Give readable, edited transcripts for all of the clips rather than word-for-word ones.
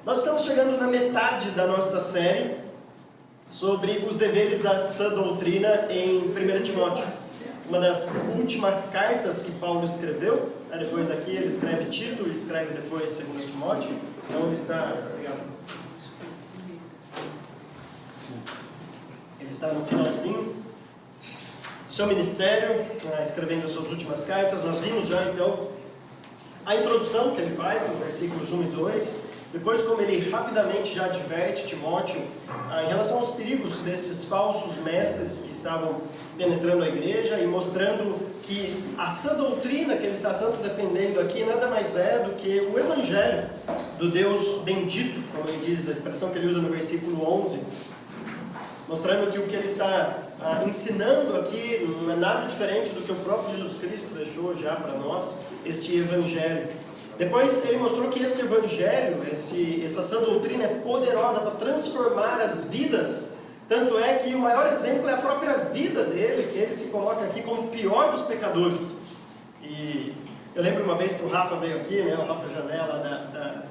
Nós estamos chegando na metade da nossa série sobre os deveres da sã doutrina em 1 Timóteo. Uma das últimas cartas que Paulo escreveu, depois daqui ele escreve Tito e escreve depois 2 Timóteo. Então ele está no finalzinho do seu ministério, escrevendo as suas últimas cartas. Nós vimos já então a introdução que ele faz, no versículos 1 e 2, depois como ele rapidamente já adverte Timóteo em relação aos perigos desses falsos mestres que estavam penetrando a igreja e mostrando que a sã doutrina que ele está tanto defendendo aqui nada mais é do que o evangelho do Deus bendito, como ele diz, a expressão que ele usa no versículo 11, mostrando que o que ele está ensinando aqui não é nada diferente do que o próprio Jesus Cristo deixou já para nós, este evangelho. Depois ele mostrou que este evangelho, essa sã doutrina é poderosa para transformar as vidas, tanto é que o maior exemplo é a própria vida dele, que ele se coloca aqui como o pior dos pecadores. E eu lembro uma vez que o Rafa veio aqui, o Rafa Janela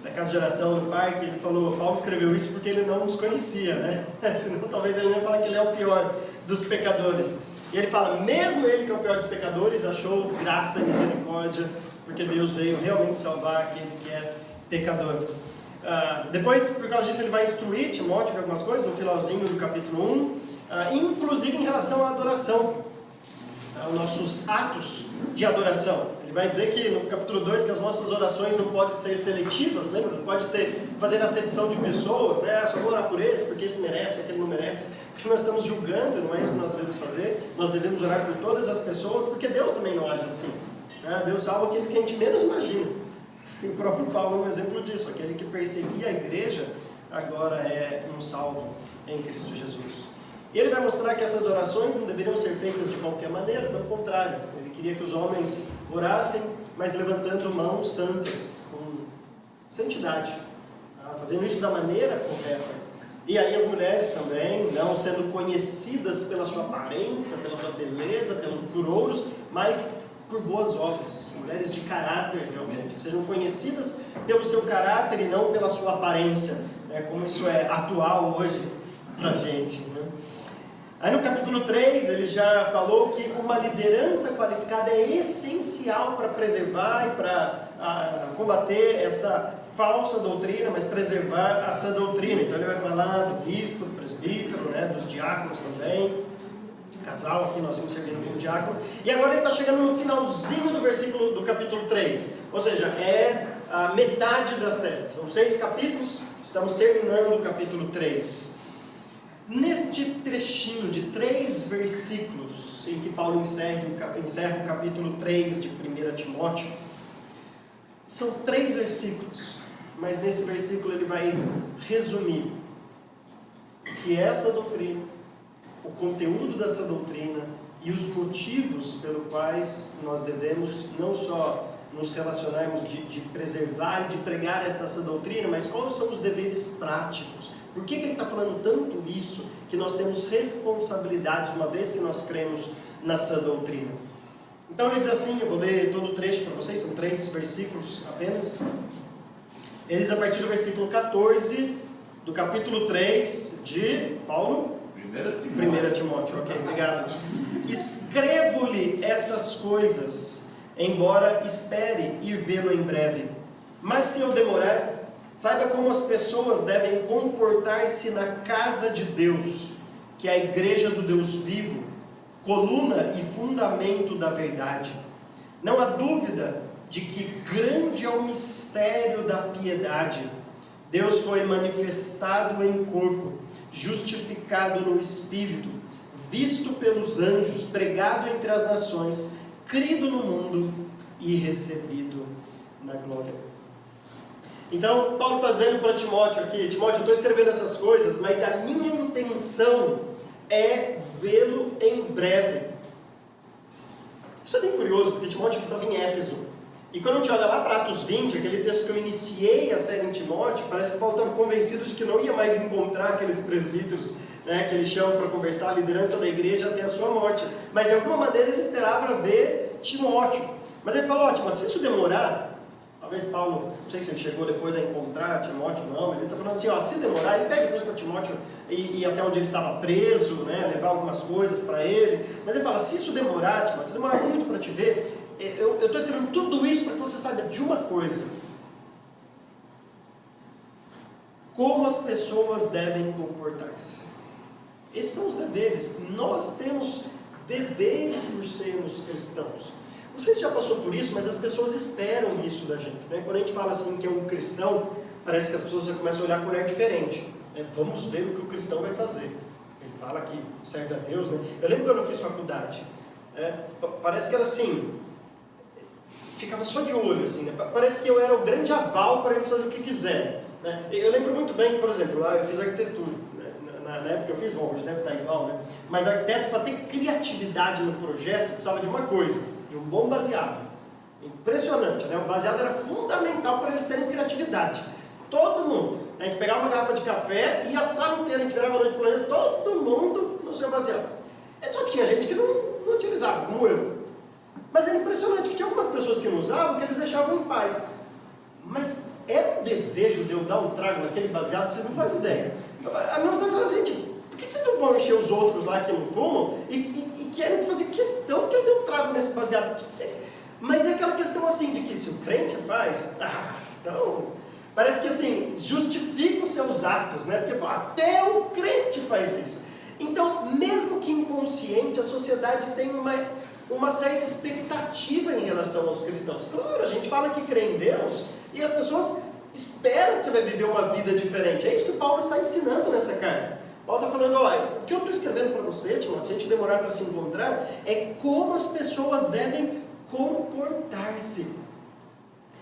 da Casa de Oração no Parque, ele falou, Paulo escreveu isso porque ele não nos conhecia, senão talvez ele não ia falar que ele é o pior dos pecadores. E ele fala, mesmo ele que é o pior dos pecadores, achou graça e misericórdia, porque Deus veio realmente salvar aquele que é pecador. Depois, por causa disso, ele vai instruir Timóteo em algumas coisas, no finalzinho do capítulo 1, inclusive em relação à adoração, aos nossos atos de adoração. Ele vai dizer que no capítulo 2 que as nossas orações não podem ser seletivas, lembra? Não pode fazer acepção de pessoas, só vou orar por esse, porque esse merece, aquele não merece, porque nós estamos julgando, não é isso que nós devemos fazer. Nós devemos orar por todas as pessoas, porque Deus também não age assim. Deus salva aquele que a gente menos imagina. E o próprio Paulo é um exemplo disso. Aquele que perseguia a igreja agora é um salvo em Cristo Jesus. E ele vai mostrar que essas orações não deveriam ser feitas de qualquer maneira, pelo contrário. Ele queria que os homens orassem, mas levantando mãos santas, com santidade, fazendo isso da maneira correta. E aí as mulheres também, não sendo conhecidas pela sua aparência, pela sua beleza, por ouros, mas por boas obras, mulheres de caráter realmente, que sejam conhecidas pelo seu caráter e não pela sua aparência, como isso é atual hoje para a gente. Aí no capítulo 3 ele já falou que uma liderança qualificada é essencial para preservar e para combater essa falsa doutrina, mas preservar a sã doutrina. Então ele vai falar do bispo, do presbítero, dos diáconos também. Casal aqui, nós vamos servindo como diácono. E agora ele está chegando no finalzinho do capítulo 3. Ou seja, é a metade da série. São 6 capítulos, estamos terminando o capítulo 3. Neste trechinho de 3 versículos, em que Paulo encerra o capítulo 3 de 1 Timóteo, são 3 versículos, mas nesse versículo ele vai resumir o que é essa doutrina, o conteúdo dessa doutrina e os motivos pelos quais nós devemos não só nos relacionarmos de preservar e de pregar essa doutrina, mas quais são os deveres práticos. Por que ele está falando tanto isso? Que nós temos responsabilidades uma vez que nós cremos na sã doutrina. Então ele diz assim, eu vou ler todo o trecho para vocês, são 3 versículos apenas. Ele diz a partir do versículo 14 do capítulo 3 de Paulo. 1 Timóteo, ok, obrigado. Escrevo-lhe estas coisas, embora espere ir vê-lo em breve. Mas se eu demorar, saiba como as pessoas devem comportar-se na casa de Deus, que é a igreja do Deus vivo, coluna e fundamento da verdade. Não há dúvida de que grande é o mistério da piedade. Deus foi manifestado em corpo, justificado no Espírito, visto pelos anjos, pregado entre as nações, crido no mundo e recebido na glória. Então, Paulo está dizendo para Timóteo aqui, Timóteo, eu estou escrevendo essas coisas, mas a minha intenção é vê-lo em breve. Isso é bem curioso, porque Timóteo estava em Éfeso. E quando a gente olha lá para Atos 20, aquele texto que eu iniciei a série em Timóteo, parece que Paulo estava convencido de que não ia mais encontrar aqueles presbíteros, que ele chama para conversar, a liderança da igreja até a sua morte. Mas de alguma maneira ele esperava ver Timóteo. Mas ele falou, Timóteo, se isso demorar, Talvez Paulo, não sei se ele chegou depois a encontrar Timóteo, não, mas ele está falando assim, ó, se demorar, ele pede para Timóteo ir até onde ele estava preso, né, levar algumas coisas para ele, mas ele fala, se isso demorar, Timóteo, se demorar muito para te ver, eu estou escrevendo tudo isso para que você saiba de uma coisa: como as pessoas devem comportar-se. Esses são os deveres. Nós temos deveres por sermos cristãos. Não sei se já passou por isso, mas as pessoas esperam isso da gente, né? Quando a gente fala assim que é um cristão, parece que as pessoas já começam a olhar com um olhar diferente, né? Vamos ver o que o cristão vai fazer. Ele fala que serve a Deus, né? Eu lembro quando eu fiz faculdade, parece que era assim, ficava só de olho, assim, né? Parece que eu era o grande aval para eles fazerem o que quiserem, né? Eu lembro muito bem, por exemplo, lá eu fiz arquitetura, né? Na época eu fiz, bom, hoje deve estar igual, né? Mas arquiteto, para ter criatividade no projeto, precisava de uma coisa: de um bom baseado. Impressionante, né? O baseado era fundamental para eles terem criatividade. Todo mundo, a gente pegava uma garrafa de café e a sala inteira, a gente virava a noite para todo mundo no seu baseado. Só que tinha gente que não utilizava, como eu. Mas era impressionante que tinha algumas pessoas que não usavam, que eles deixavam em paz. Mas era um desejo de eu dar um trago naquele baseado que vocês não fazem ideia. A minha vontade falava assim, tipo, por que vocês não vão encher os outros lá que não fumam e querem fazer questão que eu dê um trago nesse baseado? Mas é aquela questão assim de que se o crente faz, então parece que assim, justifica os seus atos, né? Porque até o crente faz isso. Então, mesmo que inconsciente, a sociedade tem uma certa expectativa em relação aos cristãos. Claro, a gente fala que crê em Deus e as pessoas esperam que você vai viver uma vida diferente. É isso que o Paulo está ensinando nessa carta. Paulo está falando, olha, o que eu estou escrevendo para você, Timóteo, se a gente demorar para se encontrar, é como as pessoas devem comportar-se.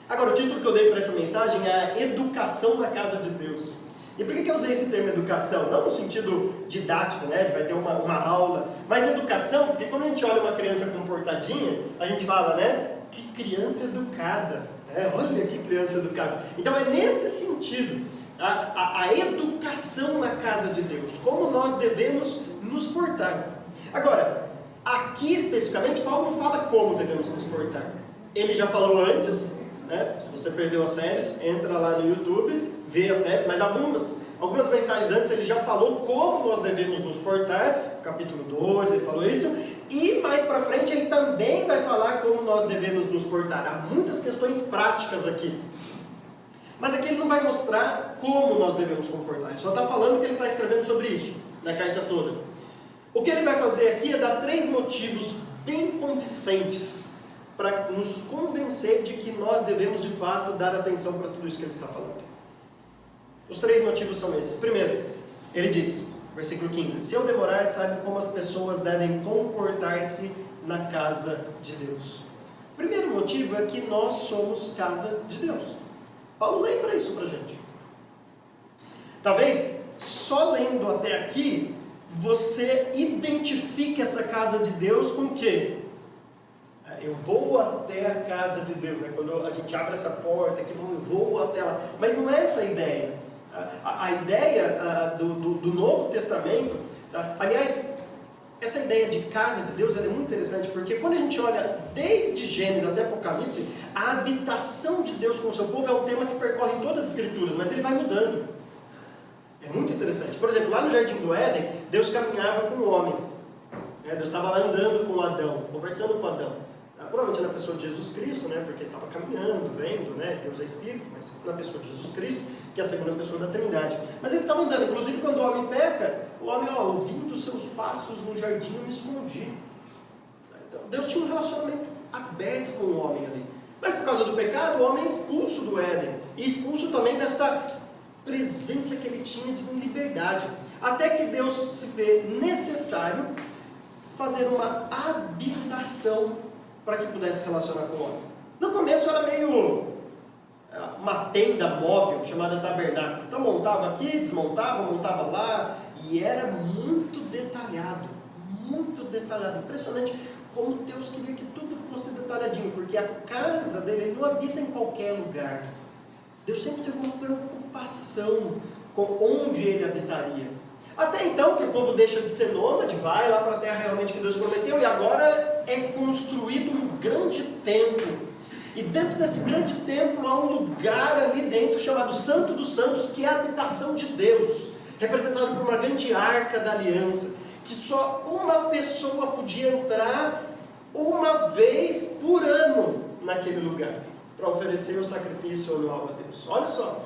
Agora, o título que eu dei para essa mensagem é a educação na casa de Deus. E por que eu usei esse termo educação? Não no sentido didático, né, de vai ter uma aula, mas educação, porque quando a gente olha uma criança comportadinha, a gente fala, né, que criança educada, né? Olha que criança educada. Então é nesse sentido, a educação na casa de Deus, como nós devemos nos portar. Agora, aqui especificamente, Paulo não fala como devemos nos portar. Ele já falou antes, né? Se você perdeu as séries, entra lá no YouTube, vê as séries, mas algumas mensagens antes ele já falou como nós devemos nos portar, capítulo 2 ele falou isso, e mais para frente ele também vai falar como nós devemos nos portar. Há muitas questões práticas aqui, mas aqui ele não vai mostrar como nós devemos comportar, ele só está falando que ele está escrevendo sobre isso, na carta toda. O que ele vai fazer aqui é dar 3 motivos bem convincentes para nos convencer de que nós devemos de fato dar atenção para tudo isso que ele está falando. Os 3 motivos são esses. Primeiro, ele diz, versículo 15: se eu demorar, saiba como as pessoas devem comportar-se na casa de Deus. O primeiro motivo é que nós somos casa de Deus. Paulo lembra isso para a gente. Talvez, só lendo até aqui, você identifique essa casa de Deus com o quê? Eu vou até a casa de Deus, né? Quando a gente abre essa porta aqui, eu vou até lá. Mas não é essa a ideia. A ideia do Novo Testamento, aliás, essa ideia de casa de Deus é muito interessante, porque quando a gente olha desde Gênesis até Apocalipse, a habitação de Deus com o seu povo é um tema que percorre todas as Escrituras, mas ele vai mudando. É muito interessante. Por exemplo, lá no Jardim do Éden, Deus caminhava com o homem. Deus estava lá andando com Adão, conversando com Adão. Provavelmente na pessoa de Jesus Cristo, né? Porque estava caminhando, vendo, né? Deus é Espírito, mas na pessoa de Jesus Cristo, que é a segunda pessoa da Trindade. Mas eles estavam andando, inclusive quando o homem peca, o homem, ouvindo os seus passos no jardim, me escondi. Então, Deus tinha um relacionamento aberto com o homem ali. Mas por causa do pecado, o homem é expulso do Éden. E expulso também desta presença que ele tinha de liberdade. Até que Deus se vê necessário fazer uma habitação para que pudesse se relacionar com o homem. No começo era meio uma tenda móvel chamada tabernáculo. Então montava aqui, desmontava, montava lá, e era muito detalhado, impressionante como Deus queria que tudo fosse detalhadinho, porque a casa dele, ele não habita em qualquer lugar. Deus sempre teve uma preocupação com onde ele habitaria. Até então que o povo deixa de ser nômade, vai lá para a terra realmente que Deus prometeu, e agora é construído um grande templo. E dentro desse grande templo há um lugar ali dentro chamado Santo dos Santos, que é a habitação de Deus, representado por uma grande arca da aliança, que só uma pessoa podia entrar uma vez por ano naquele lugar, para oferecer o sacrifício anual a Deus. Olha só.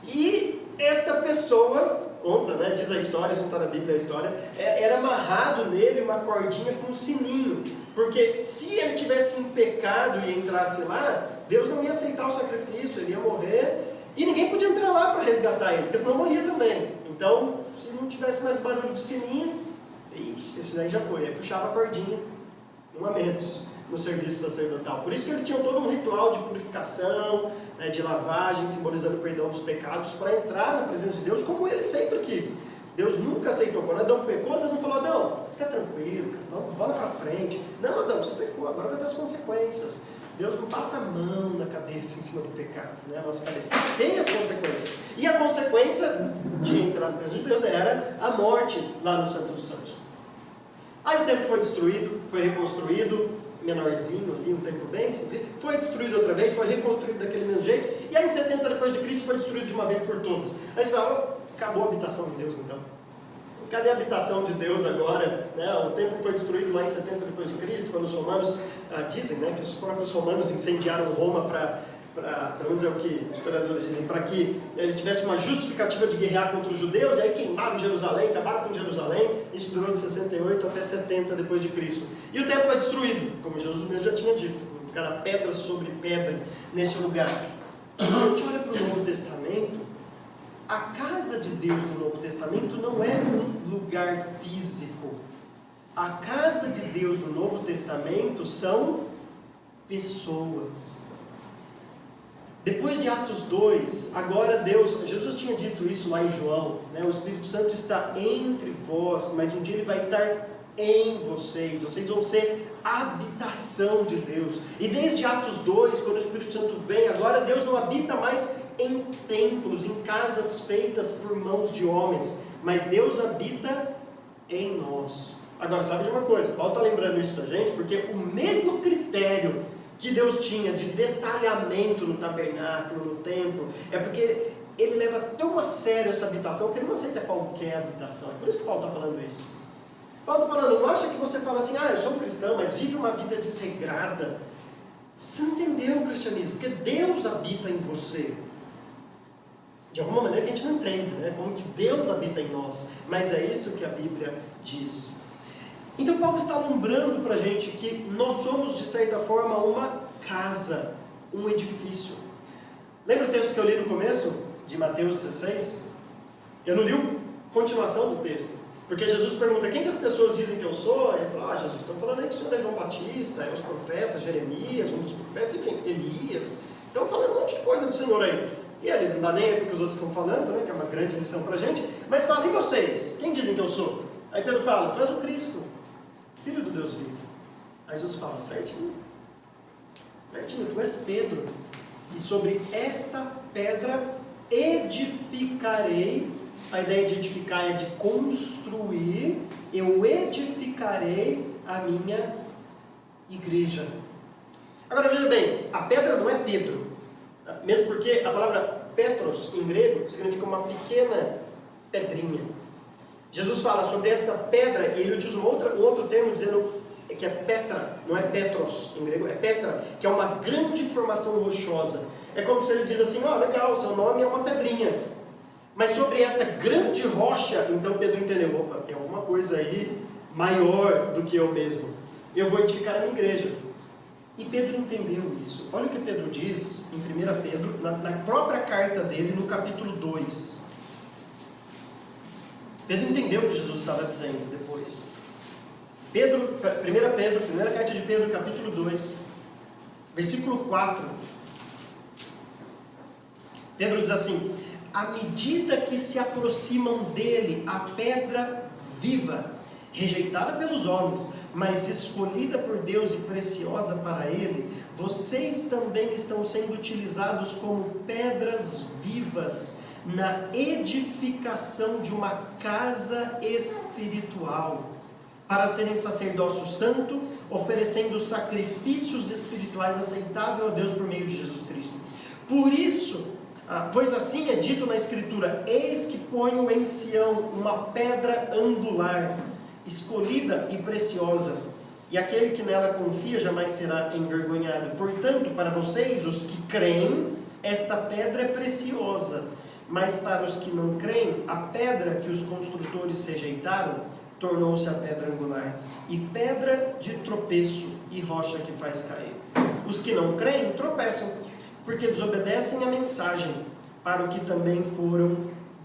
E esta pessoa, conta, né, diz a história, isso não está na Bíblia a história, era amarrado nele uma cordinha com um sininho, porque se ele tivesse em pecado e entrasse lá, Deus não ia aceitar o sacrifício, ele ia morrer, e ninguém podia entrar lá para resgatar ele, porque senão morria também. Então, se não tivesse mais barulho do sininho, esse daí já foi, aí puxava a cordinha, um a menos no serviço sacerdotal. Por isso que eles tinham todo um ritual de purificação, né, de lavagem, simbolizando o perdão dos pecados, para entrar na presença de Deus como ele sempre quis. Deus nunca aceitou. Quando Adão pecou, Deus não falou: Adão, fica tranquilo, bola para frente. Não, Adão, você pecou, agora vai ter as consequências. Deus não passa a mão na cabeça em cima do pecado, né? A nossa cabeça tem as consequências. E a consequência de entrar na presença de Deus era a morte lá no Santo dos Santos. Aí o templo foi destruído, foi reconstruído, menorzinho ali, um templo bem simples, foi destruído outra vez, foi reconstruído daquele mesmo jeito, e aí em 70 depois de Cristo foi destruído de uma vez por todas. Aí você fala: acabou a habitação de Deus então? Cadê a habitação de Deus agora? Né? O templo foi destruído lá em 70 depois de Cristo, quando os romanos, dizem, né, que os próprios romanos incendiaram Roma pelo menos é o que os historiadores dizem, para que eles tivessem uma justificativa de guerrear contra os judeus, e aí queimaram Jerusalém, acabaram com Jerusalém. Isso durou de 68 até 70 depois de Cristo. E o templo é destruído, como Jesus mesmo já tinha dito, ficará pedra sobre pedra nesse lugar. Quando a gente olha para o Novo Testamento, a casa de Deus no Novo Testamento não é um lugar físico. A casa de Deus no Novo Testamento são pessoas. Depois de Atos 2, agora Jesus tinha dito isso lá em João, né? O Espírito Santo está entre vós, mas um dia ele vai estar em vocês. Vocês vão ser a habitação de Deus. E desde Atos 2, quando o Espírito Santo vem, agora Deus não habita mais em templos, em casas feitas por mãos de homens, mas Deus habita em nós. Agora, sabe de uma coisa? Paulo está lembrando isso para a gente, porque o mesmo critério que Deus tinha de detalhamento no tabernáculo, no templo, é porque ele leva tão a sério essa habitação que ele não aceita qualquer habitação. É por isso que Paulo está falando isso. Paulo está falando: não acha que você fala assim: eu sou um cristão, mas vive uma vida desregrada. Você não entendeu o cristianismo, porque Deus habita em você. De alguma maneira que a gente não entende, né? Como que Deus habita em nós. Mas é isso que a Bíblia diz. Então Paulo está lembrando para a gente que nós somos, de certa forma, uma casa, um edifício. Lembra o texto que eu li no começo, de Mateus 16? Eu não li a continuação do texto, porque Jesus pergunta: quem que as pessoas dizem que eu sou? E ele fala: Jesus, estão falando aí que o Senhor é João Batista, é os profetas, Jeremias, um dos profetas, enfim, Elias. Estão falando um monte de coisa do Senhor aí. E ele não dá nem aí porque os outros estão falando, né, que é uma grande lição para a gente, mas fala: e vocês? Quem dizem que eu sou? Aí Pedro fala: tu és o Cristo, Filho do Deus vivo. Aí Jesus fala: certinho, tu és Pedro, e sobre esta pedra edificarei. A ideia de edificar é de construir. Eu edificarei a minha igreja. Agora veja bem, a pedra não é Pedro, mesmo porque a palavra Petros em grego significa uma pequena pedrinha. Jesus fala sobre esta pedra, e ele utiliza um outro termo dizendo que é Petra, não é Petros em grego, é Petra, que é uma grande formação rochosa. É como se ele diz assim: legal, seu nome é uma pedrinha, mas sobre esta grande rocha, então Pedro entendeu: opa, tem alguma coisa aí maior do que eu mesmo, eu vou edificar a minha igreja. E Pedro entendeu isso. Olha o que Pedro diz em 1 Pedro, na própria carta dele, no capítulo 2. Pedro entendeu o que Jesus estava dizendo depois. Primeira carta de Pedro, capítulo 2, versículo 4. Pedro diz assim: à medida que se aproximam dele, a pedra viva, rejeitada pelos homens, mas escolhida por Deus e preciosa para ele, vocês também estão sendo utilizados como pedras vivas na edificação de uma casa espiritual, para serem sacerdócio santo, oferecendo sacrifícios espirituais aceitáveis a Deus por meio de Jesus Cristo. Por isso, pois assim é dito na Escritura: eis que ponho em Sião uma pedra angular, escolhida e preciosa, e aquele que nela confia jamais será envergonhado. Portanto, para vocês, os que creem, esta pedra é preciosa, mas para os que não creem, a pedra que os construtores rejeitaram tornou-se a pedra angular, e pedra de tropeço e rocha que faz cair. Os que não creem tropeçam, porque desobedecem a mensagem, para o que também foram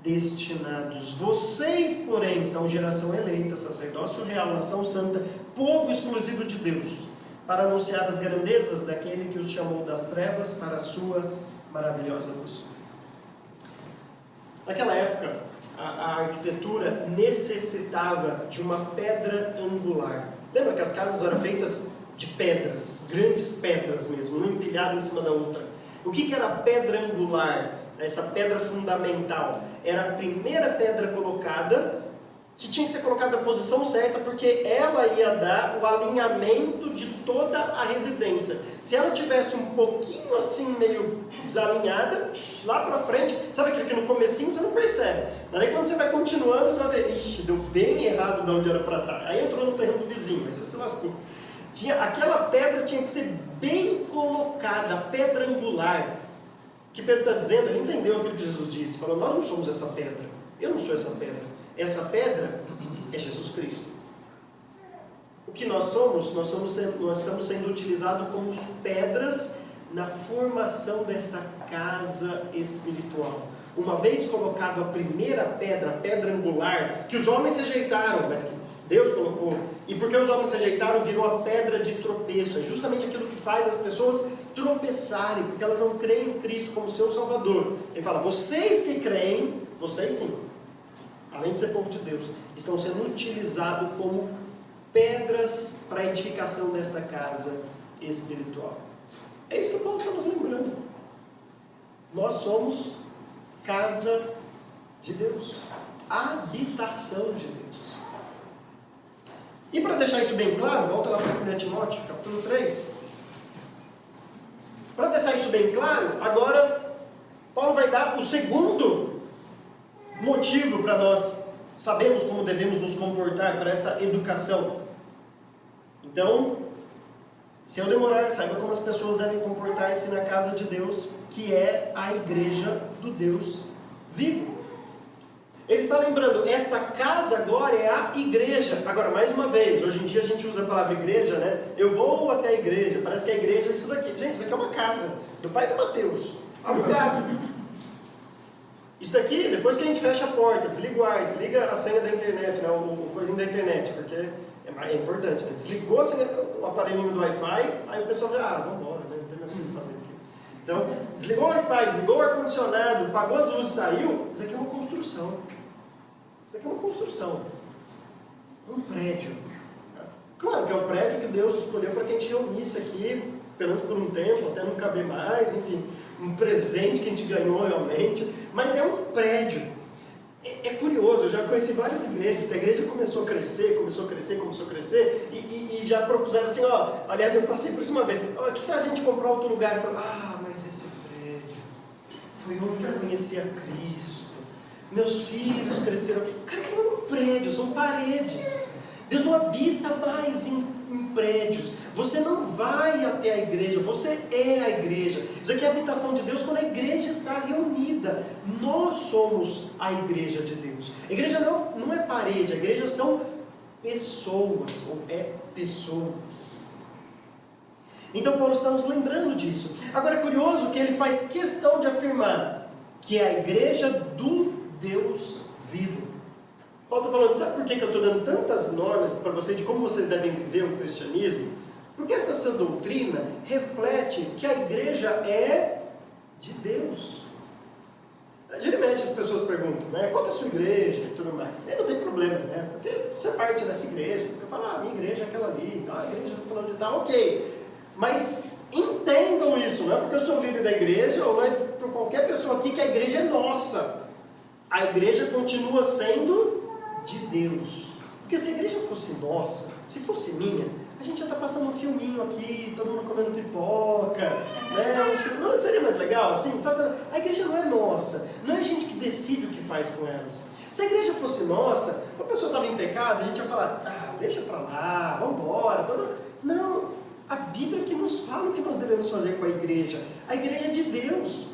destinados. Vocês, porém, são geração eleita, sacerdócio real, nação santa, povo exclusivo de Deus, para anunciar as grandezas daquele que os chamou das trevas para a sua maravilhosa luz. Naquela época, a arquitetura necessitava de uma pedra angular. Lembra que as casas eram feitas de pedras, grandes pedras mesmo, uma empilhada em cima da outra. O que era a pedra angular? Essa pedra fundamental era a primeira pedra colocada, que tinha que ser colocada na posição certa, porque ela ia dar o alinhamento de toda a residência. Se ela tivesse um pouquinho assim, meio desalinhada, lá pra frente, sabe aquilo que no comecinho você não percebe, mas aí quando você vai continuando, você vai ver, ixi, deu bem errado de onde era para estar. Aí entrou no terreno do vizinho, aí você se lascou. Aquela pedra tinha que ser bem colocada, a pedra angular. O que Pedro está dizendo, ele entendeu aquilo que Jesus disse, falou: nós não somos essa pedra, eu não sou essa pedra. Essa pedra é Jesus Cristo. O que nós somos, nós estamos sendo utilizados como pedras na formação desta casa espiritual. Uma vez colocado a primeira pedra, a pedra angular, que os homens rejeitaram, mas que Deus colocou, e porque os homens rejeitaram, virou a pedra de tropeço. É justamente aquilo que faz as pessoas tropeçarem, porque elas não creem em Cristo como seu Salvador. Ele fala: vocês que creem, vocês sim, além de ser povo de Deus, estão sendo utilizados como pedras para a edificação desta casa espiritual. É isso que o Paulo está nos lembrando. Nós somos casa de Deus, habitação de Deus. E para deixar isso bem claro, volta lá para 1 Timóteo, capítulo 3. Para deixar isso bem claro, agora Paulo vai dar o segundo motivo para nós sabermos como devemos nos comportar para essa educação. Então, se eu demorar, saiba como as pessoas devem comportar-se na casa de Deus, que é a igreja do Deus vivo. Ele está lembrando, esta casa agora é a igreja. Agora, mais uma vez, hoje em dia a gente usa a palavra igreja, né? Eu vou até a igreja, parece que a igreja é isso daqui. Gente, isso daqui é uma casa, do pai do Mateus, alugado. Isso daqui, depois que a gente fecha a porta, desliga o ar, desliga a senha da internet, né? O coisinho da internet, porque é importante, né? Desligou o aparelhinho do Wi-Fi, aí o pessoal vai, vamos embora, né? Não tem mais o que fazer aqui. Então, desligou o Wi-Fi, desligou o ar-condicionado, pagou as luzes, saiu, isso aqui é uma construção. Isso aqui é uma construção. Um prédio. Claro que é um prédio que Deus escolheu para que a gente reunisse aqui, pelo menos por um tempo, até não caber mais, enfim, um presente que a gente ganhou realmente, mas é um prédio. É curioso, eu já conheci várias igrejas, a igreja começou a crescer, e já propuseram assim, aliás, eu passei por isso uma vez, o que se a gente comprar outro lugar? Eu falei, mas esse prédio foi onde eu conheci a Cristo, meus filhos cresceram aqui. Cara, que não é um prédio, são paredes. Deus não habita mais em prédios. Você não vai até a igreja, você é a igreja. Isso aqui é a habitação de Deus quando a igreja está reunida. Nós somos a igreja de Deus. A igreja não é parede, a igreja são pessoas, ou é pessoas. Então Paulo está nos lembrando disso. Agora é curioso que ele faz questão de afirmar que é a igreja do Deus vivo. Paulo está falando, sabe por que eu estou dando tantas normas para vocês de como vocês devem viver o cristianismo? Porque essa doutrina reflete que a igreja é de Deus. Geralmente as pessoas perguntam, né, qual que é a sua igreja e tudo mais. Aí não tem problema, né, porque você é parte dessa igreja. Eu falo, minha igreja é aquela ali, a igreja falando de tal, ok. Mas entendam isso, não é porque eu sou líder da igreja, ou não é por qualquer pessoa aqui que a igreja é nossa. A igreja continua sendo de Deus. Porque se a igreja fosse nossa, se fosse minha, a gente já está passando um filminho aqui, todo mundo comendo pipoca, né? Não seria mais legal assim? Sabe? A igreja não é nossa, não é a gente que decide o que faz com elas. Se a igreja fosse nossa, uma pessoa estava em pecado, a gente ia falar, deixa para lá, vamos embora. Não, a Bíblia que nos fala o que nós devemos fazer com a igreja. A igreja é de Deus.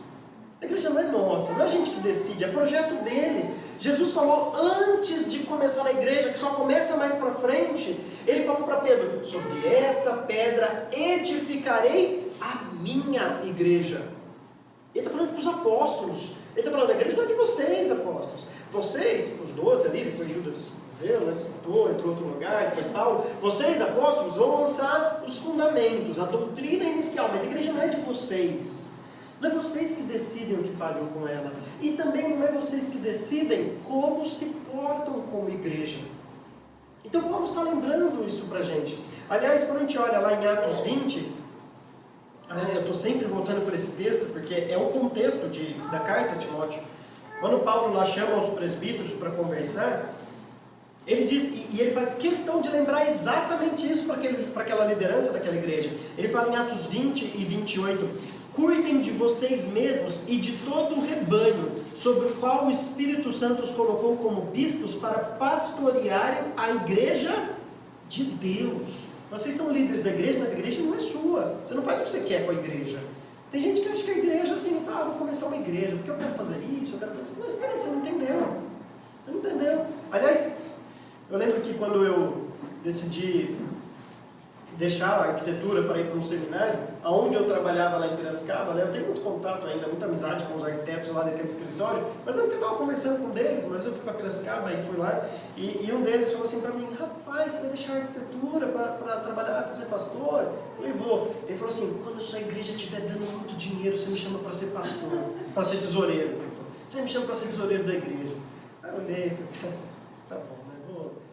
A igreja não é nossa, não é a gente que decide, é projeto dele. Jesus falou antes de começar a igreja, que só começa mais para frente, ele falou para Pedro, sobre esta pedra edificarei a minha igreja. Ele está falando para os apóstolos, ele está falando, a igreja não é de vocês, apóstolos. Vocês, os 12 ali, depois Judas morreu, né, se matou, entrou em outro lugar, depois Paulo, vocês, apóstolos, vão lançar os fundamentos, a doutrina inicial, mas a igreja não é de vocês. Não é vocês que decidem o que fazem com ela. E também não é vocês que decidem como se portam como igreja. Então Paulo está lembrando isso para a gente. Aliás, quando a gente olha lá em Atos 20, eu estou sempre voltando para esse texto, porque é o contexto da carta a Timóteo. Quando Paulo lá chama os presbíteros para conversar, ele diz, e ele faz questão de lembrar exatamente isso para aquela liderança daquela igreja. Ele fala em Atos 20 e 28, cuidem de vocês mesmos e de todo o rebanho, sobre o qual o Espírito Santo os colocou como bispos para pastorearem a igreja de Deus. Vocês são líderes da igreja, mas a igreja não é sua. Você não faz o que você quer com a igreja. Tem gente que acha que a igreja assim, vou começar uma igreja, porque eu quero fazer isso, eu quero fazer isso. Mas peraí, você não entendeu. Você não entendeu. Aliás, eu lembro que quando eu decidi deixar a arquitetura para ir para um seminário, aonde eu trabalhava lá em Piracicaba, né, eu tenho muito contato ainda, muita amizade com os arquitetos lá daquele escritório, mas é porque eu estava conversando com um deles, mas eu fui para Piracicaba e fui lá, e um deles falou assim para mim, rapaz, você vai deixar a arquitetura para trabalhar com ser pastor? Eu falei, vou. Ele falou assim, quando a sua igreja estiver dando muito dinheiro, você me chama para ser pastor, para ser tesoureiro. Ele falou, você me chama para ser tesoureiro da igreja. Aí eu olhei e falei, tá bom,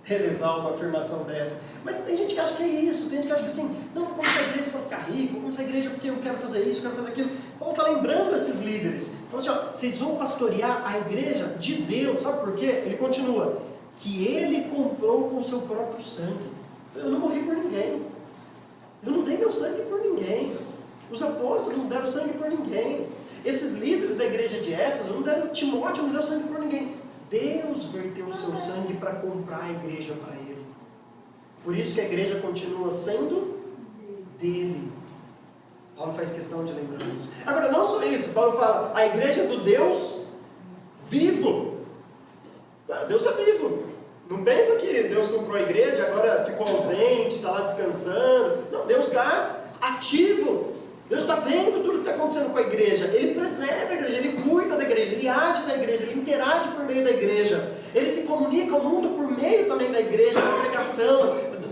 relevar uma afirmação dessa. Mas tem gente que acha que é isso, tem gente que acha que assim, não, vou começar a igreja para ficar rico, vou começar a igreja porque eu quero fazer isso, eu quero fazer aquilo. Paulo está lembrando esses líderes. Então assim, vocês vão pastorear a igreja de Deus, sabe por quê? Ele continua, que ele comprou com o seu próprio sangue. Eu não morri por ninguém. Eu não dei meu sangue por ninguém. Os apóstolos não deram sangue por ninguém. Esses líderes da igreja de Éfeso não deram, Timóteo não deu sangue por ninguém. Deus verteu o seu sangue para comprar a igreja para ele. Por isso que a igreja continua sendo dele. Paulo faz questão de lembrar isso. Agora, não só isso, Paulo fala, a igreja do Deus vivo. Deus está vivo. Não pensa que Deus comprou a igreja, agora ficou ausente, está lá descansando. Não, Deus está ativo. Deus está vendo tudo que está acontecendo com a igreja. Ele preserva a igreja, ele cuida da igreja, ele age na igreja, ele interage por meio da igreja. Ele se comunica ao mundo por meio também da igreja, da pregação,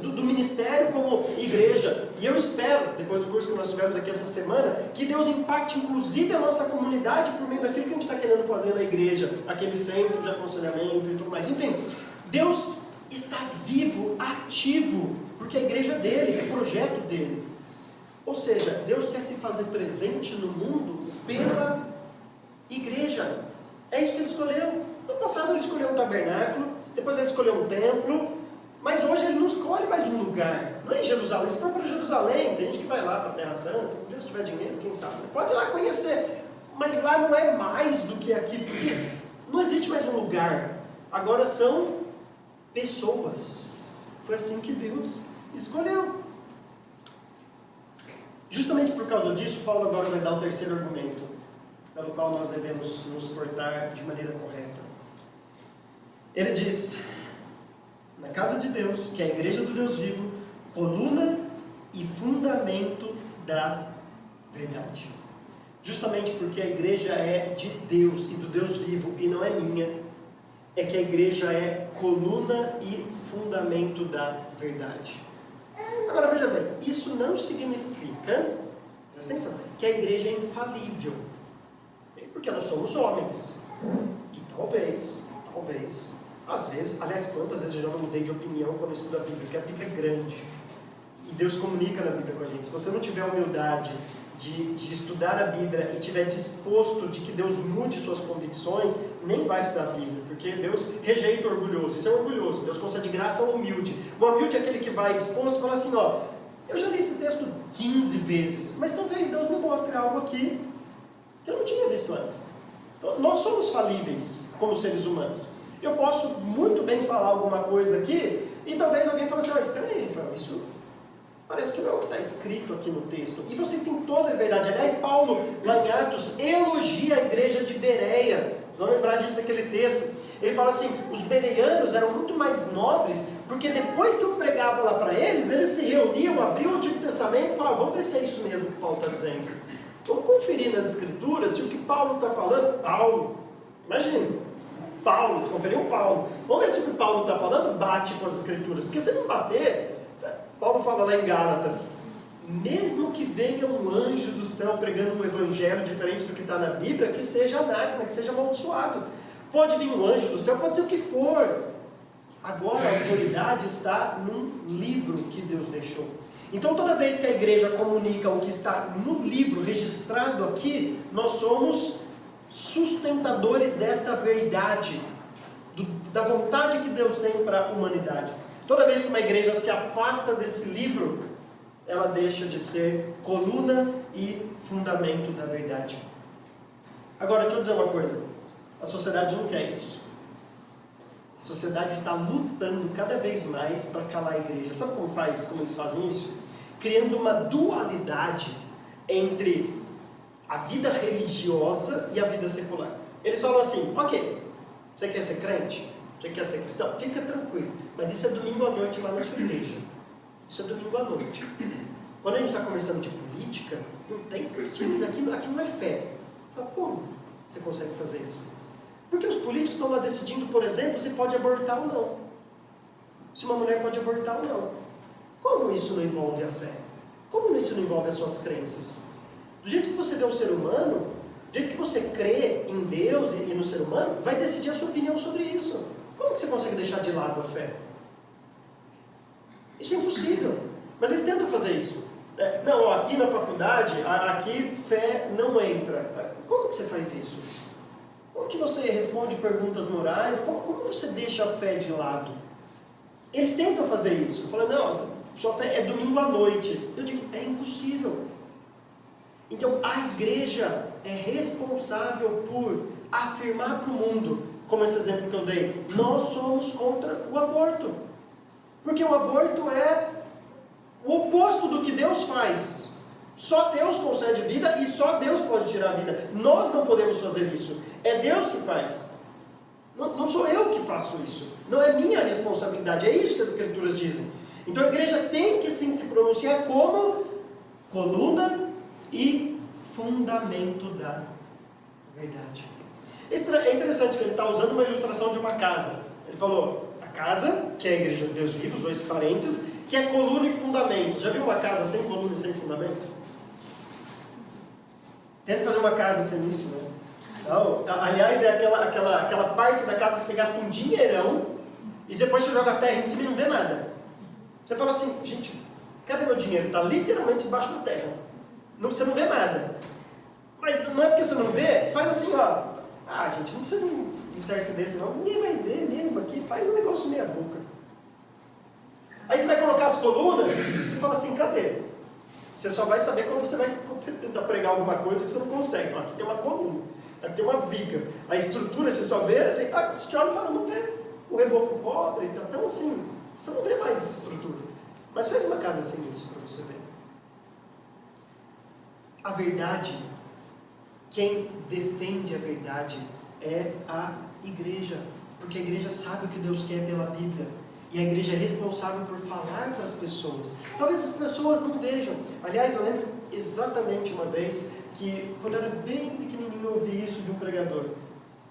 do ministério como igreja. E eu espero, depois do curso que nós tivemos aqui essa semana, que Deus impacte inclusive a nossa comunidade por meio daquilo que a gente está querendo fazer na igreja, aquele centro de aconselhamento e tudo mais. Enfim, Deus está vivo, ativo, porque a igreja é dele, é projeto dele. Ou seja, Deus quer se fazer presente no mundo pela igreja. É isso que ele escolheu. No passado ele escolheu um tabernáculo, depois ele escolheu um templo, mas hoje ele não escolhe mais um lugar. Não é em Jerusalém. Se for para Jerusalém, tem gente que vai lá para a Terra Santa, um dia se tiver dinheiro, quem sabe, pode ir lá conhecer. Mas lá não é mais do que aqui, porque não existe mais um lugar. Agora são pessoas. Foi assim que Deus escolheu. Justamente por causa disso, Paulo agora vai dar o terceiro argumento, pelo qual nós devemos nos portar de maneira correta. Ele diz, na casa de Deus, que é a igreja do Deus vivo, coluna e fundamento da verdade. Justamente porque a igreja é de Deus e do Deus vivo e não é minha, é que a igreja é coluna e fundamento da verdade. Agora veja bem, isso não significa, presta atenção, que a igreja é infalível, porque nós somos homens, e talvez, às vezes, aliás, quantas vezes eu já não mudei de opinião quando eu estudo a Bíblia, porque a Bíblia é grande, e Deus comunica na Bíblia com a gente. Se você não tiver humildade de estudar a Bíblia e tiver disposto de que Deus mude suas convicções, nem vai estudar a Bíblia, porque Deus rejeita o orgulhoso. Isso é orgulhoso. Deus concede graça ao humilde. O humilde é aquele que vai disposto e fala assim, ó, eu já li esse texto 15 vezes, mas talvez Deus me mostre algo aqui que eu não tinha visto antes. Então, nós somos falíveis como seres humanos. Eu posso muito bem falar alguma coisa aqui e talvez alguém fale assim, espera aí, Rafael, isso parece que não é o que está escrito aqui no texto. E vocês têm toda a liberdade. Aliás, Paulo, lá em Atos, elogia a igreja de Bereia. Vocês vão lembrar disso naquele texto. Ele fala assim, os bereanos eram muito mais nobres, porque depois que eu pregava lá para eles se reuniam, abriam o Antigo Testamento e falavam, vamos ver se é isso mesmo que Paulo está dizendo. Vamos conferir nas Escrituras se o que Paulo está falando, imagina, Paulo, conferiu Paulo. Vamos ver se o que Paulo está falando bate com as Escrituras, porque se não bater, Paulo fala lá em Gálatas, mesmo que venha um anjo do céu pregando um evangelho diferente do que está na Bíblia, que seja anátema, que seja amaldiçoado. Pode vir um anjo do céu, pode ser o que for. Agora a autoridade está num livro que Deus deixou. Então toda vez que a igreja comunica o que está no livro registrado aqui, nós somos sustentadores desta verdade, da vontade que Deus tem para a humanidade. Toda vez que uma igreja se afasta desse livro, ela deixa de ser coluna e fundamento da verdade. Agora, deixa eu dizer uma coisa. A sociedade não quer isso. A sociedade está lutando cada vez mais para calar a igreja. Sabe como eles fazem isso? Criando uma dualidade entre a vida religiosa e a vida secular. Eles falam assim, ok, você quer ser crente? Você quer ser cristão? Fica tranquilo. Mas isso é domingo à noite lá na sua igreja. Isso é domingo à noite. Quando a gente está conversando de política, não tem cristianismo, aqui não é fé. Fala, como você consegue fazer isso? Porque os políticos estão lá decidindo, por exemplo, se pode abortar ou não. Se uma mulher pode abortar ou não. Como isso não envolve a fé? Como isso não envolve as suas crenças? Do jeito que você vê o ser humano, do jeito que você crê em Deus e no ser humano, vai decidir a sua opinião sobre isso. Como que você consegue deixar de lado a fé? Isso é impossível. Mas eles tentam fazer isso. Não, aqui na faculdade, aqui fé não entra. Como que você faz isso? Como que você responde perguntas morais? Como você deixa a fé de lado? Eles tentam fazer isso. Falam, não, sua fé é domingo à noite. Eu digo, é impossível. Então a igreja é responsável por afirmar para o mundo, como esse exemplo que eu dei, nós somos contra o aborto. Porque o aborto é o oposto do que Deus faz. Só Deus concede vida e só Deus pode tirar a vida. Nós não podemos fazer isso. É Deus que faz. Não sou eu que faço isso. Não é minha responsabilidade. É isso que as Escrituras dizem. Então a igreja tem que sim se pronunciar como coluna e fundamento da verdade. É interessante que ele está usando uma ilustração de uma casa. Ele falou, a casa, que é a igreja de Deus vivo, usou esses parênteses, que é coluna e fundamento. Já viu uma casa sem coluna e sem fundamento? Tenta fazer uma casa sem isso, né? Não. Aliás, é aquela parte da casa que você gasta um dinheirão e depois você joga a terra em cima e não vê nada. Você fala assim, gente, cadê meu dinheiro? Está literalmente debaixo da terra. Você não vê nada. Mas não é porque você não vê, faz assim, ó. Gente, não precisa de um alicerce desse não. Ninguém vai ver mesmo aqui, faz um negócio meia boca. Aí você vai colocar as colunas e fala assim, cadê? Você só vai saber quando você vai tentar pregar alguma coisa que você não consegue. Aqui tem uma coluna, aqui tem uma viga. A estrutura você só vê, você olha e fala, não vê. O reboco cobre, então assim, você não vê mais essa estrutura. Mas faz uma casa sem isso para você ver. A verdade, quem defende a verdade é a igreja. Porque a igreja sabe o que Deus quer pela Bíblia. E a igreja é responsável por falar para as pessoas. Talvez as pessoas não vejam. Aliás, eu lembro exatamente uma vez que, quando eu era bem pequenininho, eu ouvi isso de um pregador.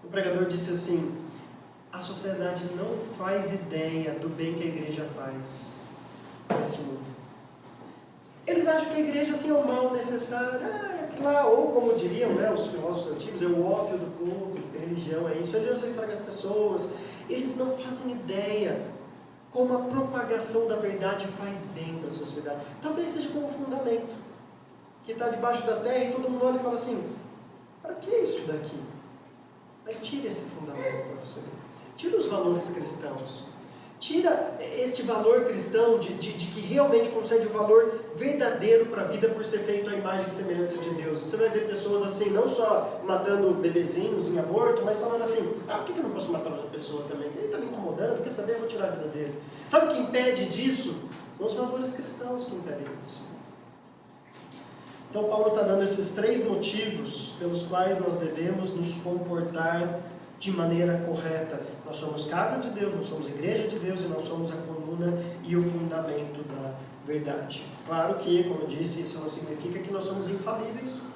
O pregador disse assim, a sociedade não faz ideia do bem que a igreja faz neste mundo. Eles acham que a igreja assim, é o mal necessário. Ou como diriam os filósofos antigos, é o ópio do povo, a religião é isso, a religião estraga as pessoas. Eles não fazem ideia como a propagação da verdade faz bem para a sociedade. Talvez seja como um fundamento, que está debaixo da terra e todo mundo olha e fala assim, para que isso daqui? Mas tira esse fundamento para você ver. Tira os valores cristãos. Tira este valor cristão de que realmente concede o valor verdadeiro para a vida por ser feito à imagem e semelhança de Deus. Você vai ver pessoas assim, não só matando bebezinhos em aborto, mas falando assim, por que eu não posso matar outra pessoa também? Ele está me incomodando, quer saber? Eu vou tirar a vida dele. Sabe o que impede disso? São os valores cristãos que impedem isso. Então Paulo está dando esses 3 motivos pelos quais nós devemos nos comportar de maneira correta. Nós somos casa de Deus, nós somos igreja de Deus e nós somos a coluna e o fundamento da verdade. Claro que, como eu disse, isso não significa que nós somos infalíveis.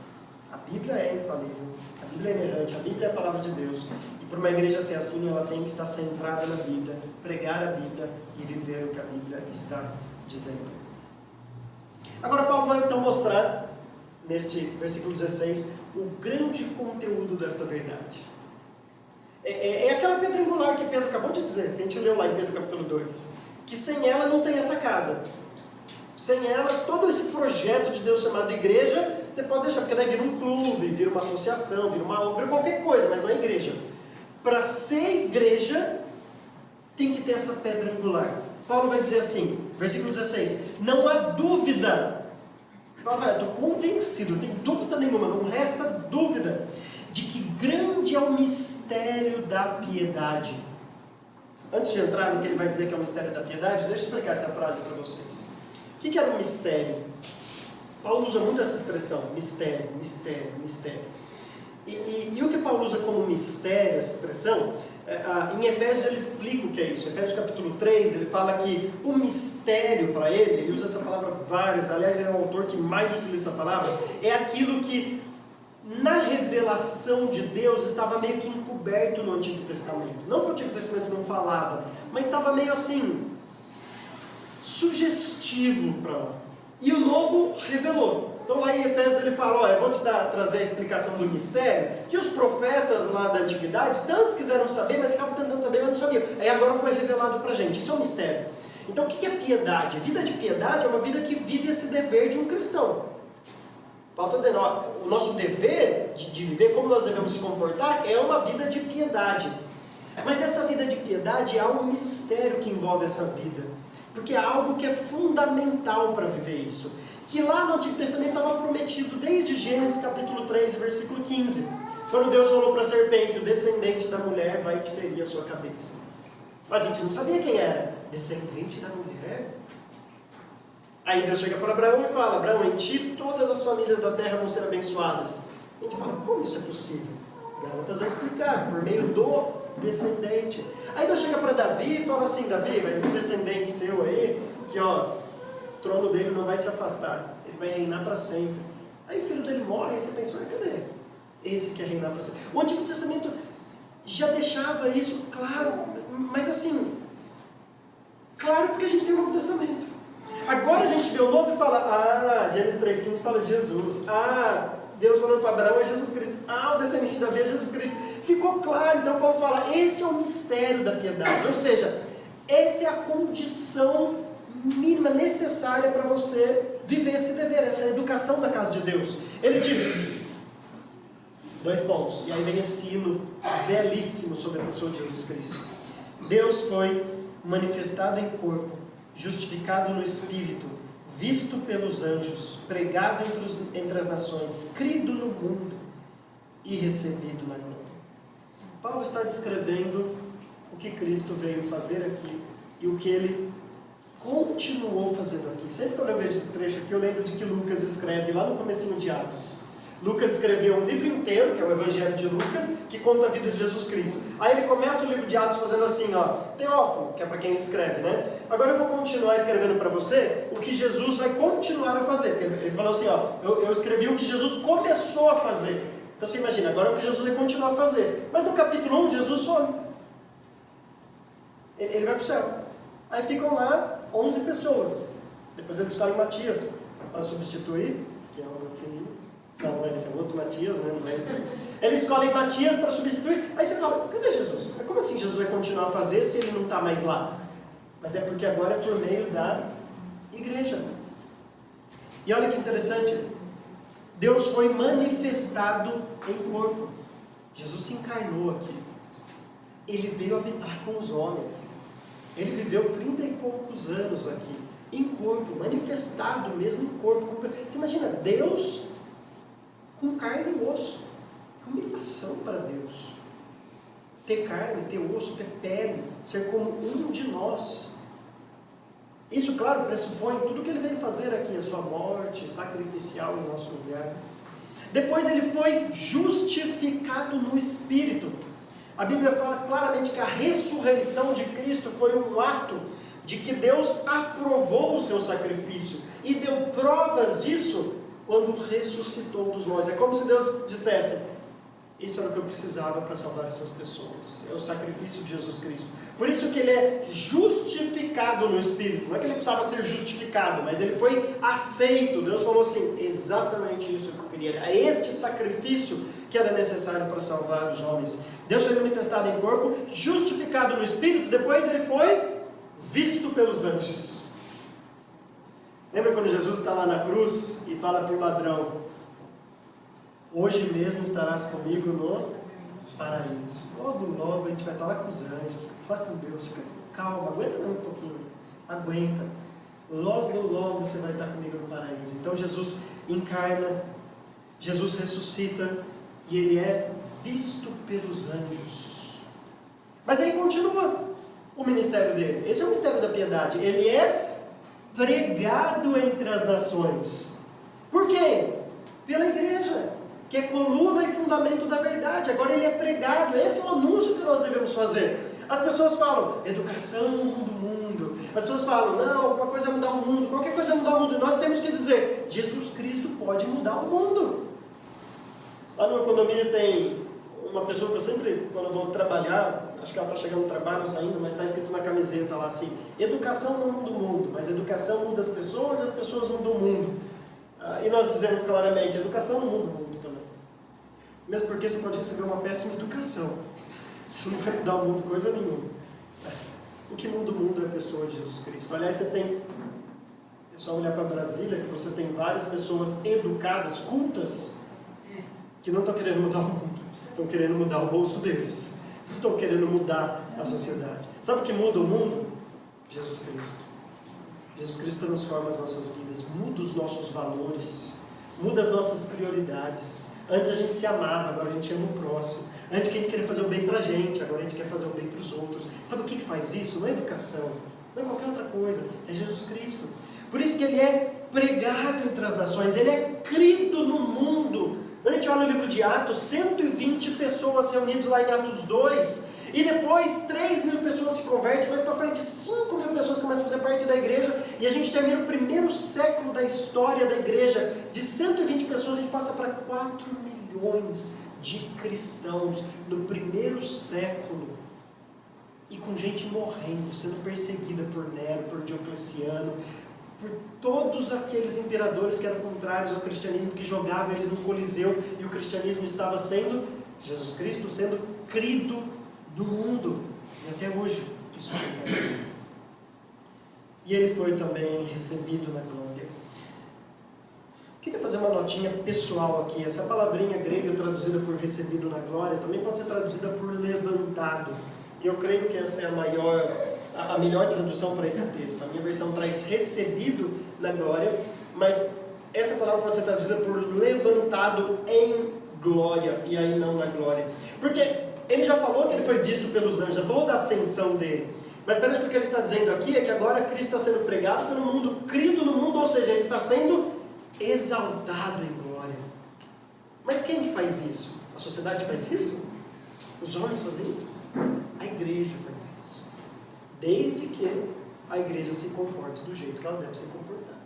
A Bíblia é infalível, a Bíblia é inerrante, a Bíblia é a palavra de Deus. E para uma igreja ser assim, ela tem que estar centrada na Bíblia, pregar a Bíblia e viver o que a Bíblia está dizendo. Agora Paulo vai então mostrar, neste versículo 16, o grande conteúdo dessa verdade. É aquela pedra angular que Pedro acabou de dizer, que a gente leu lá em Pedro capítulo 2, que sem ela não tem essa casa. Sem ela, todo esse projeto de Deus chamado igreja, você pode deixar, porque daí vira um clube, vira uma associação, vira uma obra, vira qualquer coisa, mas não é igreja. Para ser igreja, tem que ter essa pedra angular. Paulo vai dizer assim, versículo 16, não há dúvida, Paulo vai, eu estou convencido, não tenho dúvida nenhuma, não resta dúvida, de que grande é o mistério da piedade. Antes de entrar no que ele vai dizer que é o mistério da piedade, deixa eu explicar essa frase para vocês. O que era um mistério? Paulo usa muito essa expressão, mistério, mistério, mistério. E o que Paulo usa como mistério, essa expressão, em Efésios ele explica o que é isso. Efésios capítulo 3, ele fala que o mistério para ele usa essa palavra várias, aliás ele é o autor que mais utiliza essa palavra, é aquilo que na revelação de Deus estava meio que encoberto no Antigo Testamento. Não que o Antigo Testamento não falava, mas estava meio assim, sugestivo para lá. E o Novo revelou. Então lá em Efésios ele fala, eu vou te trazer a explicação do mistério, que os profetas lá da antiguidade tanto quiseram saber, mas ficavam tentando saber, mas não sabiam. Aí agora foi revelado para a gente. Isso é um mistério. Então o que é piedade? Vida de piedade é uma vida que vive esse dever de um cristão. Paulo está dizendo, o nosso dever de viver, como nós devemos se comportar, é uma vida de piedade. Mas essa vida de piedade há um mistério que envolve essa vida. Porque há algo que é fundamental para viver isso. Que lá no Antigo Testamento estava prometido desde Gênesis capítulo 3, versículo 15. Quando Deus falou para a serpente, o descendente da mulher vai te ferir a sua cabeça. Mas a gente não sabia quem era. Descendente da mulher? Aí Deus chega para Abraão e fala, Abraão, em ti todas as famílias da terra vão ser abençoadas. A gente fala, como isso é possível? Gálatas vai explicar, por meio do descendente. Aí Deus chega para Davi e fala assim, Davi, vai vir um descendente seu aí, que o trono dele não vai se afastar, ele vai reinar para sempre. Aí o filho dele morre, aí você pensa, cadê? Esse que é reinar para sempre. O Antigo Testamento já deixava isso claro, mas assim, claro porque a gente tem o Novo Testamento. Agora a gente vê o Novo e fala, Gênesis 3,15 fala de Jesus, Deus falando para Abraão é Jesus Cristo, o descendente de Davi é Jesus Cristo. Ficou claro, então Paulo fala, esse é o mistério da piedade, ou seja, essa é a condição mínima necessária para você viver esse dever, essa educação da casa de Deus. Ele diz, 2 pontos, e aí vem esse hino belíssimo sobre a pessoa de Jesus Cristo. Deus foi manifestado em corpo, justificado no Espírito, visto pelos anjos, pregado entre as nações, crido no mundo e recebido na glória. Paulo está descrevendo o que Cristo veio fazer aqui e o que ele continuou fazendo aqui. Sempre quando eu vejo esse trecho aqui, eu lembro de que Lucas escreve lá no comecinho de Atos. Lucas escreveu um livro inteiro, que é o Evangelho de Lucas, que conta a vida de Jesus Cristo. Aí ele começa o livro de Atos fazendo assim, Teófilo, que é para quem ele escreve, né? Agora eu vou continuar escrevendo para você o que Jesus vai continuar a fazer. Ele falou assim, eu escrevi o que Jesus começou a fazer. Então você imagina, agora é o que Jesus vai continuar a fazer. Mas no capítulo 1, Jesus some. Ele vai para o céu. Aí ficam lá 11 pessoas. Depois eles escolhem Matias para substituir, que é o filhinho. Não, esse é o outro Matias, né? Não é esse. Eles escolhem Matias para substituir. Aí você fala, cadê Jesus? Mas como assim Jesus vai continuar a fazer se ele não está mais lá? mas é porque agora é por meio da igreja. E olha que interessante, Deus foi manifestado em corpo. Jesus se encarnou aqui. Ele veio habitar com os homens. Ele viveu 30 e poucos anos aqui, em corpo, manifestado mesmo em corpo. Você imagina, Deus com carne e osso. Que humilhação para Deus. Ter carne, ter osso, ter pele, ser como um de nós. Isso, claro, pressupõe tudo que ele veio fazer aqui, a sua morte sacrificial em nosso lugar. Depois ele foi justificado no Espírito. A Bíblia fala claramente que a ressurreição de Cristo foi um ato de que Deus aprovou o seu sacrifício e deu provas disso quando ressuscitou dos mortos. É como se Deus dissesse: isso era o que eu precisava para salvar essas pessoas. É o sacrifício de Jesus Cristo. Por isso que ele é justificado no Espírito. Não é que ele precisava ser justificado, mas ele foi aceito. Deus falou assim: exatamente isso que eu queria. Era este sacrifício que era necessário para salvar os homens. Deus foi manifestado em corpo, justificado no Espírito. Depois ele foi visto pelos anjos. Lembra quando Jesus está lá na cruz e fala para o ladrão: hoje mesmo estarás comigo no paraíso. Logo, logo a gente vai estar lá com os anjos, lá com Deus. Fica calma, aguenta um pouquinho. Aguenta. Logo, logo você vai estar comigo no paraíso. Então Jesus encarna, Jesus ressuscita e ele é visto pelos anjos. Mas daí continua o ministério dele. Esse é o mistério da piedade. Ele é pregado entre as nações. Por quê? Pela igreja, que é coluna e fundamento da verdade. Agora ele é pregado. Esse é o anúncio que nós devemos fazer. As pessoas falam: educação muda o mundo. As pessoas falam: não, alguma coisa vai mudar o mundo, qualquer coisa vai mudar o mundo. E nós temos que dizer: Jesus Cristo pode mudar o mundo. Lá no meu condomínio tem uma pessoa que eu sempre, quando eu vou trabalhar, acho que ela está chegando no trabalho, saindo, mas está escrito na camiseta lá assim: educação não muda o mundo, mas educação muda as pessoas e as pessoas mudam o mundo. E nós dizemos claramente: educação não muda o mundo também. Mesmo porque você pode receber uma péssima educação, isso não vai mudar o mundo coisa nenhuma. O que muda o mundo é a pessoa de Jesus Cristo. Aliás, você tem, é só olhar para Brasília, que você tem várias pessoas educadas, cultas, que não estão querendo mudar o mundo, estão querendo mudar o bolso deles, não estão querendo mudar a sociedade. Sabe o que muda o mundo? Jesus Cristo. Jesus Cristo transforma as nossas vidas, muda os nossos valores, muda as nossas prioridades. Antes a gente se amava, agora a gente ama o próximo. Antes que a gente queria fazer o bem pra gente, agora a gente quer fazer o bem para os outros. Sabe o que faz isso? Não é educação, não é qualquer outra coisa, é Jesus Cristo. Por isso que ele é pregado entre as nações, ele é crido no mundo. Quando a gente olha o livro de Atos, 120 pessoas reunidas lá em Atos 2, e depois 3.000 pessoas se convertem, mais para frente 5.000 pessoas começam a fazer parte da igreja, e a gente termina o primeiro século da história da igreja. De 120 pessoas a gente passa para 4 milhões de cristãos no primeiro século, e com gente morrendo, sendo perseguida por Nero, por Diocleciano, por todos aqueles imperadores que eram contrários ao cristianismo, que jogavam eles no Coliseu, e o cristianismo estava sendo, Jesus Cristo sendo crido no mundo, e até hoje isso acontece. E ele foi também recebido na glória. Queria fazer uma notinha pessoal aqui. Essa palavrinha grega traduzida por recebido na glória também pode ser traduzida por levantado, e eu creio que essa é a melhor tradução para esse texto. A minha versão traz recebido na glória, mas essa palavra pode ser traduzida por levantado em glória, e aí não na glória, porque ele já falou que ele foi visto pelos anjos, já falou da ascensão dele, mas parece que o que ele está dizendo aqui é que agora Cristo está sendo pregado pelo mundo, crido no mundo, ou seja, ele está sendo exaltado em glória. Mas quem que faz isso? A sociedade faz isso? Os homens fazem isso? A igreja faz isso, desde que a igreja se comporte do jeito que ela deve se comportar.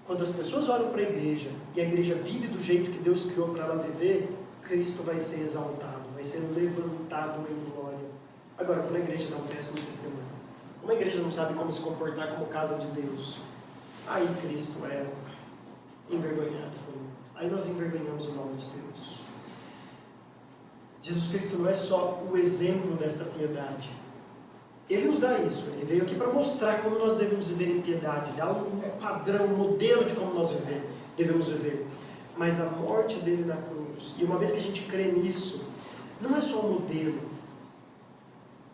Quando as pessoas olham para a igreja e a igreja vive do jeito que Deus criou para ela viver, Cristo vai ser exaltado, vai ser levantado em glória. Agora, quando a igreja dá um péssimo testemunho, como a igreja não sabe como se comportar como casa de Deus, aí Cristo é envergonhado por mim. Aí nós envergonhamos o nome de Deus. Jesus Cristo não é só o exemplo desta piedade, Ele nos dá isso, ele veio aqui para mostrar como nós devemos viver em piedade, dar um padrão, um modelo de como nós devemos viver. Mas a morte dele na cruz, e uma vez que a gente crê nisso, não é só um modelo,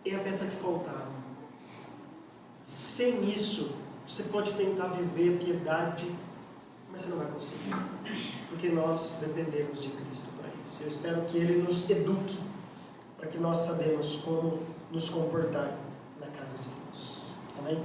é a peça que faltava. Sem isso, você pode tentar viver a piedade, mas você não vai conseguir, porque nós dependemos de Cristo para isso. Eu espero que Ele nos eduque, para que nós sabemos como nos comportar na casa de Deus. Amém?